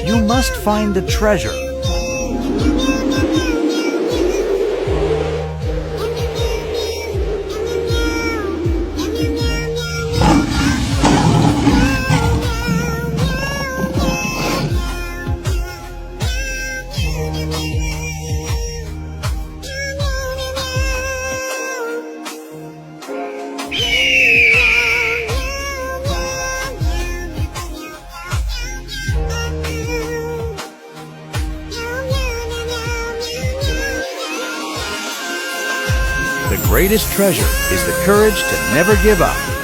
You must find the treasure. The greatest treasure is the courage to never give up.